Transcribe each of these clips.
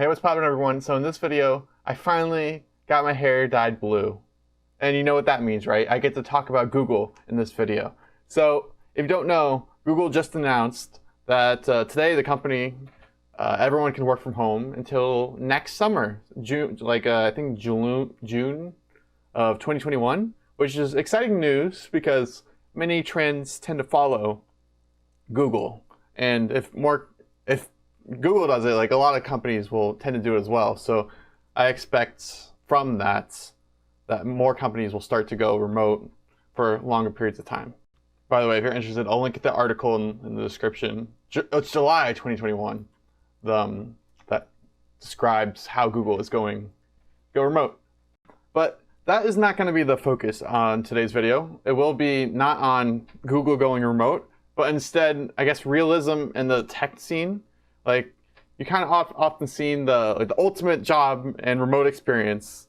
Hey, what's poppin', everyone? So in this video, I finally got my hair dyed blue. And you know what that means, right? I get to talk about Google in this video. So if you don't know, Google just announced that today the company, everyone can work from home until next summer, June, I think June of 2021, which is exciting news because many trends tend to follow Google. And if Google does it, like a lot of companies will tend to do it as well. So I expect from that more companies will start to go remote for longer periods of time. By the way, if you're interested, I'll link the article in the description. It's July 2021 that describes how Google is go remote. But that is not going to be the focus on today's video. It will be not on Google going remote, but instead, I guess, realism in the tech scene. Like, you kind of often seen the ultimate job and remote experience,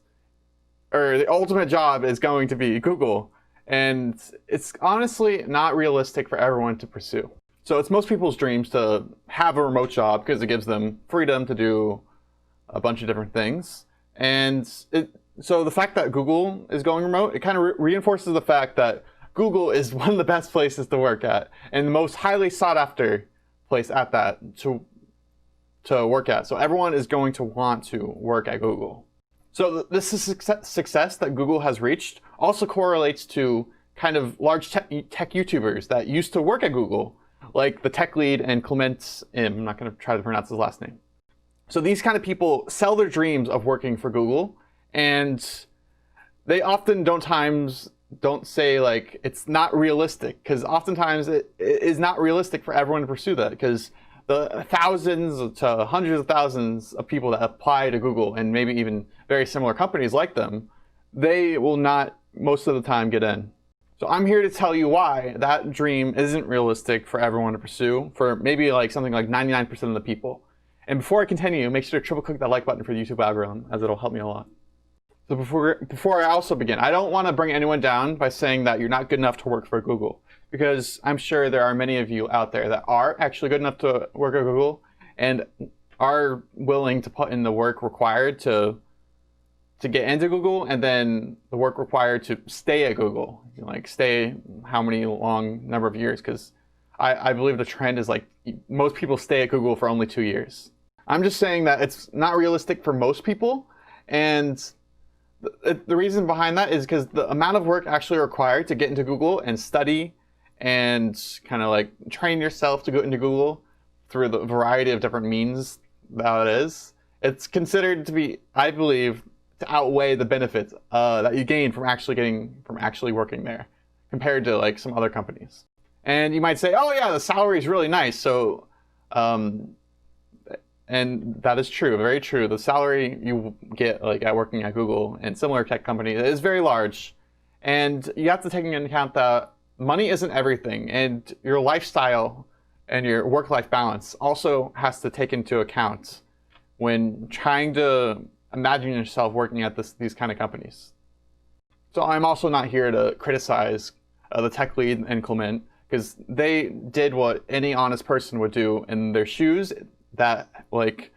or the ultimate job is going to be Google. And it's honestly not realistic for everyone to pursue. So it's most people's dreams to have a remote job because it gives them freedom to do a bunch of different things. And so the fact that Google is going remote, it kind of reinforces the fact that Google is one of the best places to work at and the most highly sought after place at that to work at. So everyone is going to want to work at Google. So this is success that Google has reached also correlates to kind of large tech YouTubers that used to work at Google, like the Techlead and Clément I'm not going to try to pronounce his last name. So these kind of people sell their dreams of working for Google, and they often don't say like it's not realistic, because oftentimes it is not realistic for everyone to pursue that, because the thousands to hundreds of thousands of people that apply to Google and maybe even very similar companies like them, they will not most of the time get in. So I'm here to tell you why that dream isn't realistic for everyone to pursue, for maybe like something like 99% of the people. And before I continue, make sure to triple click that like button for the YouTube algorithm, as it'll help me a lot. So before I also begin, I don't want to bring anyone down by saying that you're not good enough to work for Google, because I'm sure there are many of you out there that are actually good enough to work at Google and are willing to put in the work required to get into Google, and then the work required to stay at Google, like stay how many long number of years, because I believe the trend is like most people stay at Google for only 2 years. I'm just saying that it's not realistic for most people, and the reason behind that is because the amount of work actually required to get into Google and study and kind of like train yourself to go into Google through the variety of different means that it is, it's considered to be, I believe, to outweigh the benefits that you gain from actually working there compared to like some other companies. And you might say, oh yeah, the salary is really nice. So, and that is true, very true. The salary you get like at working at Google and similar tech companies is very large. And you have to take into account that money isn't everything, and your lifestyle and your work-life balance also has to take into account when trying to imagine yourself working at these kind of companies. So I'm also not here to criticize the Techlead and Clément, because they did what any honest person would do in their shoes that like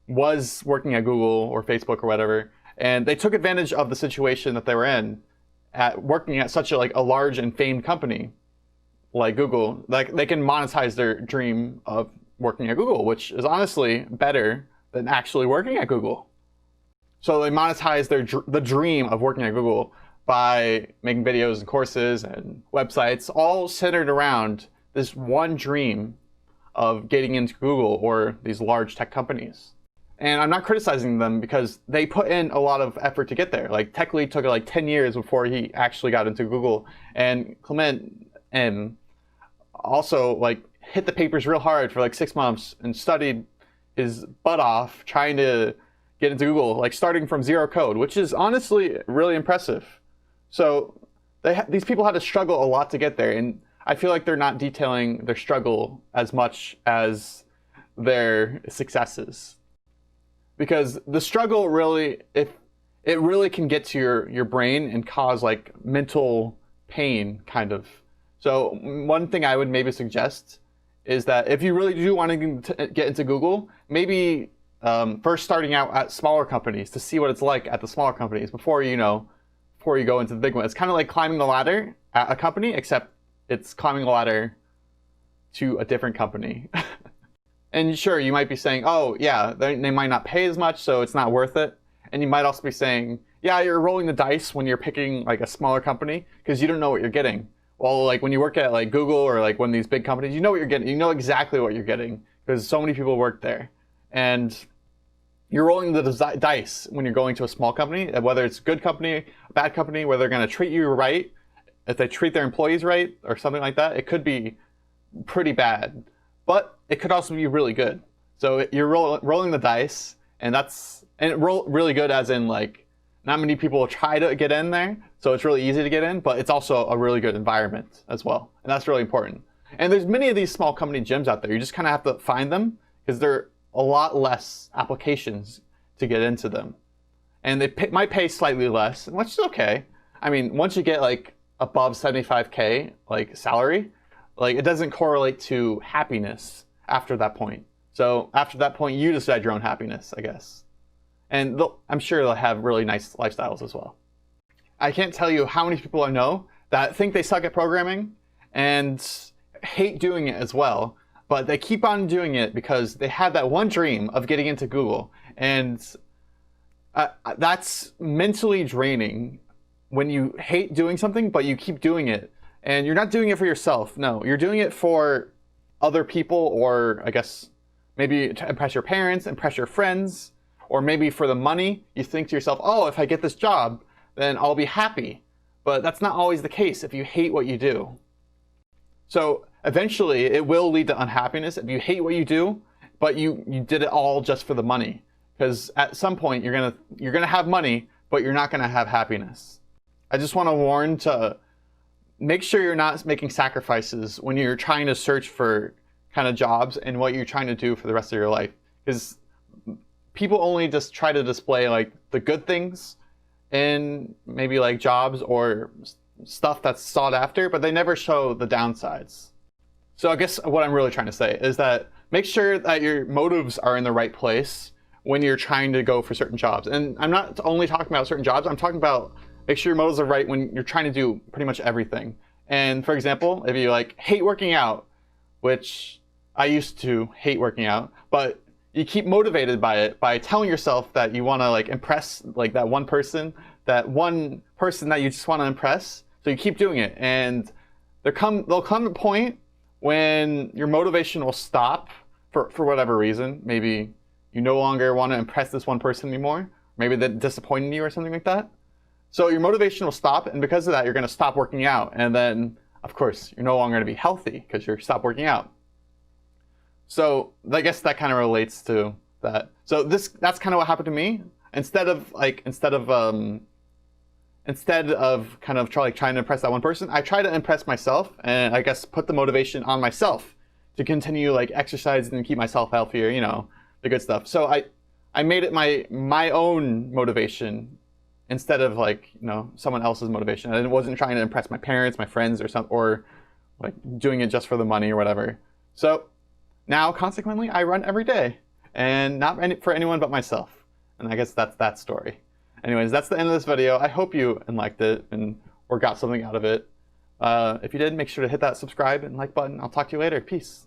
was working at Google or Facebook or whatever, and they took advantage of the situation that they were in at working at such a large and famed company like Google. Like, they can monetize their dream of working at Google, which is honestly better than actually working at Google. So they monetize the dream of working at Google by making videos and courses and websites all centered around this one dream of getting into Google or these large tech companies. And I'm not criticizing them because they put in a lot of effort to get there. Like, Techlead took like 10 years before he actually got into Google, and Clément also like hit the papers real hard for like 6 months and studied his butt off trying to get into Google, like starting from zero code, which is honestly really impressive. So these people had to struggle a lot to get there, and I feel like they're not detailing their struggle as much as their successes. Because the struggle really, it really can get to your brain and cause like mental pain, kind of. So one thing I would maybe suggest is that if you really do want to get into Google, maybe first starting out at smaller companies to see what it's like at the smaller companies before you go into the big one. It's kind of like climbing the ladder at a company, except it's climbing the ladder to a different company. And sure, you might be saying, oh yeah, they might not pay as much, so it's not worth it. And you might also be saying, yeah, you're rolling the dice when you're picking like a smaller company because you don't know what you're getting. Well, like when you work at like Google or like one of these big companies, you know what you're getting. You know exactly what you're getting because so many people work there. And you're rolling the dice when you're going to a small company, whether it's a good company, a bad company, whether they're going to treat you right, if they treat their employees right or something like that. It could be pretty bad, but it could also be really good. So you're rolling the dice, and really good as in like not many people try to get in there, so it's really easy to get in, but it's also a really good environment as well, and that's really important. And there's many of these small company gyms out there. You just kind of have to find them because there are a lot less applications to get into them, and they might pay slightly less, which is okay. I mean, once you get like above 75K like salary, like it doesn't correlate to happiness after that point. So after that point, you decide your own happiness, I guess. And I'm sure they'll have really nice lifestyles as well. I can't tell you how many people I know that think they suck at programming and hate doing it as well, but they keep on doing it because they had that one dream of getting into Google. And that's mentally draining when you hate doing something, but you keep doing it. And you're not doing it for yourself. No, you're doing it for other people, or I guess maybe to impress your parents, impress your friends, or maybe for the money. You think to yourself, oh, if I get this job, then I'll be happy. But that's not always the case if you hate what you do. So eventually it will lead to unhappiness if you hate what you do, but you did it all just for the money. Because at some point you're gonna have money, but you're not gonna have happiness. I just want to warn to make sure you're not making sacrifices when you're trying to search for kind of jobs and what you're trying to do for the rest of your life. Because people only just try to display like the good things in maybe like jobs or stuff that's sought after, but they never show the downsides. So I guess what I'm really trying to say is that make sure that your motives are in the right place when you're trying to go for certain jobs. And I'm not only talking about certain jobs, I'm talking about make sure your motives are right when you're trying to do pretty much everything. And for example, if you like hate working out, which I used to hate working out, but you keep motivated by it by telling yourself that you want to like impress like that one person that you just want to impress. So you keep doing it, and there'll come a point when your motivation will stop for whatever reason. Maybe you no longer want to impress this one person anymore. Maybe they're disappointing you or something like that. So your motivation will stop, and because of that, you're going to stop working out. And then, of course, you're no longer going to be healthy because you're stopped working out. So I guess that kind of relates to that. So that's kind of what happened to me. Instead of kind of trying to impress that one person, I try to impress myself, and I guess put the motivation on myself to continue like exercising and keep myself healthier, you know, the good stuff. So I made it my own motivation instead of like, you know, someone else's motivation. I wasn't trying to impress my parents, my friends, or like doing it just for the money or whatever. So now, consequently, I run every day, and not for anyone but myself. And I guess that's that story. Anyways, that's the end of this video. I hope you liked it or got something out of it. If you did, make sure to hit that subscribe and like button. I'll talk to you later. Peace.